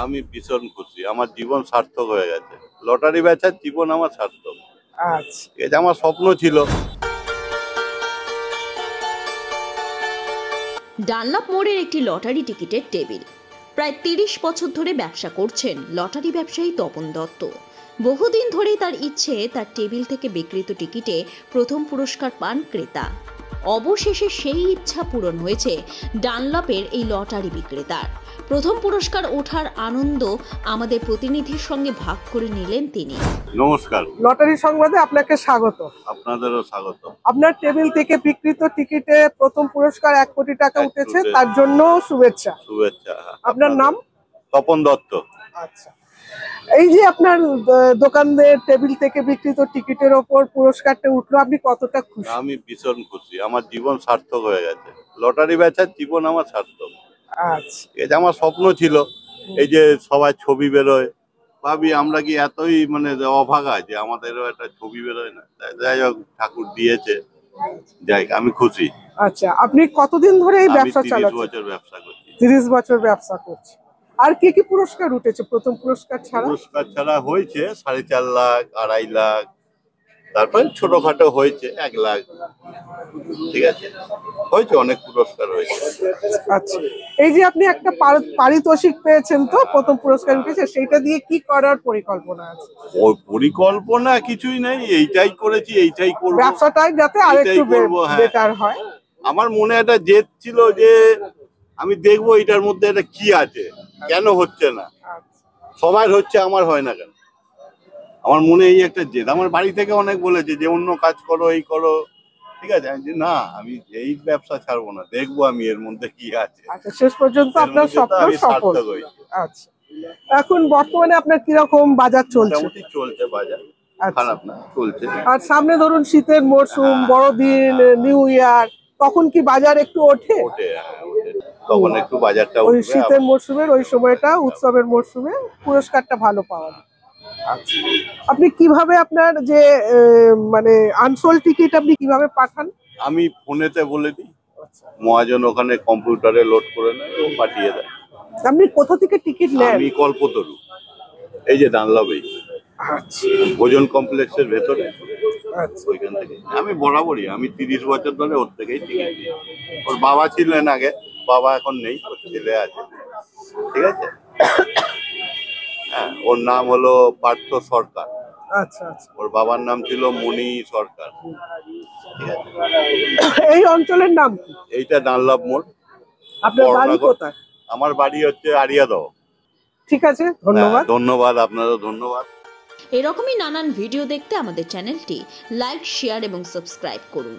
আমি ভীষণ খুশি, আমার জীবন সার্থক হয়ে গেছে। লটারি বেচার জীবন আমার সার্থক। আচ্ছা, এটা আমার স্বপ্ন ছিল। ডানলপ মোড়ের একটি লটারি টিকিটের টেবিল। প্রায় ৩০ বছর ধরে ব্যবসা করছেন লটারি ব্যবসায়ী তপন দত্ত। বহুদিন ধরেই তার ইচ্ছে তার টেবিল থেকে বিক্রিত টিকিটে প্রথম পুরস্কার পান ক্রেতা। অবশেষে সেই ইচ্ছা পূরণ হয়েছে ডানলপের এই লটারি বিক্রেতার। প্রথম পুরস্কার ওঠার আনন্দ আমাদের প্রতিনিধির সঙ্গে ভাগ করে নিলেন তিনি। নমস্কার, লটারি সংবাদে আপনাকে স্বাগত। আপনাদেরও স্বাগত। আপনার টেবিল থেকে বিক্রিত টিকিটে প্রথম পুরস্কার ১ কোটি টাকা উঠেছে, তার জন্য শুভেচ্ছা। শুভেচ্ছা। আপনার নাম? তপন দত্ত। আচ্ছা, এই যে আপনার দোকানের টেবিল থেকে বিক্রিত টিকিটের ওপর পুরস্কারটা উঠলো, আপনি কতটা খুশি? আমি ভীষণ খুশি, আমার জীবন সার্থক হয়ে গেছে। লটারি বেচার জীবন আমার সার্থক। আচ্ছা, এটা আমার স্বপ্ন ছিল। এই যে সবাই ছবি বেরোয়, ভাবি আমরা কি এতই অভাগা যে আমাদেরও একটা ছবি বেরোয় না। যাই হোক, ঠাকুর দিয়েছে, যাই আমি খুশি। আচ্ছা, আপনি কতদিন ধরে এই ব্যবসা 30 চালাচ্ছেন? বছর ব্যবসা করছি। 30 বছর ব্যবসা করছি। আর কি কি পুরস্কার উঠেছে প্রথম পুরস্কার ছাড়া? পুরস্কার ছাড়া হয়েছে 4.5 লাখ, 2.5 লাখ, তারপরে ছোটখাটো হয়েছে 1 লাখ। ঠিক আছে, হয়েছে, অনেক পুরস্কার হয়েছে। আচ্ছা, এই যে আপনি একটা পারিতোষিক পেয়েছেন, তো প্রথম পুরস্কার উঠেছে, সেইটা দিয়ে কি করার পরিকল্পনা আছে? ওই পরিকল্পনা কিছুই নেই, এইটাই করেছি, এইটাই করব। ব্যবসাটাই যাতে আরেকটু বেটার হয়। আমার মনে একটা জেদ ছিল যে আমি দেখবো এটার মধ্যে এটা কি আছে, কেন হচ্ছে না। সবার হচ্ছে, আমার হয় না কেন? আমার মনে এই একটা জেদ। আমার বাড়ি থেকে অনেক বলেছে যে অন্য কাজ করো, এই করো, ঠিক আছে। আমি যে না, আমি এই ব্যবসা ছাড়বো না, দেখবো আমি এর মধ্যে কি আছে। আচ্ছা, শেষ পর্যন্ত আপনার স্বপ্ন সফল। আচ্ছা, এখন বর্তমানে আপনার কিরকম বাজার চলছে? মোটামুটি চলছে বাজার, খারাপ না, চলছে। আর সামনে ধরুন শীতের মরশুম, বড়দিন, নিউ ইয়ার, তখন কি বাজার একটু ওঠে? ওঠে, তখন একটু বাজারটা ওই উঠবে। শীতের মরশুমের ওই সময়টা, উৎসবের মরশুমে পুরস্কারটা ভালো পাওয়া যায়। আচ্ছা, আপনি কিভাবে আপনার যে আনসোল্ড টিকিট আপনি কিভাবে পাঠান? আমি ফোনেতে বলে দিই, মহাজন ওখানে কম্পিউটারে লোড করে নেয়, ও পাঠিয়ে দেয়। আপনি কোথা থেকে টিকিট নেন? আমি কল্পতরু, এই যে ডানলপেই, আচ্ছা, ভোজন কমপ্লেক্সের ভেতরে, আচ্ছা, ওইখান থেকে। আমি বরাবরই, আমি 30 বছর ধরে ওর থেকেই টিকিট দিই। ওর বাবা ছিলেন আগে, বাবা এখন নেই, ওর ছেলে আছে। ঠিক আছে, হ্যাঁ, ওর নাম হলো পার্থ সরকার। আচ্ছা, আচ্ছা। ওর বাবার নাম ছিল মণি সরকার। ঠিক আছে, এই অঞ্চলের নাম কি? এইটা ডানলপ মোড়। আপনার বাড়ি কোথায়? আমার বাড়ি হচ্ছে আরিয়াদহ। ঠিক আছে, ধন্যবাদ। ধন্যবাদ, আপনারও ধন্যবাদ। এরকমই নানান ভিডিও দেখতে আমাদের চ্যানেলটি লাইক, শেয়ার এবং সাবস্ক্রাইব করুন।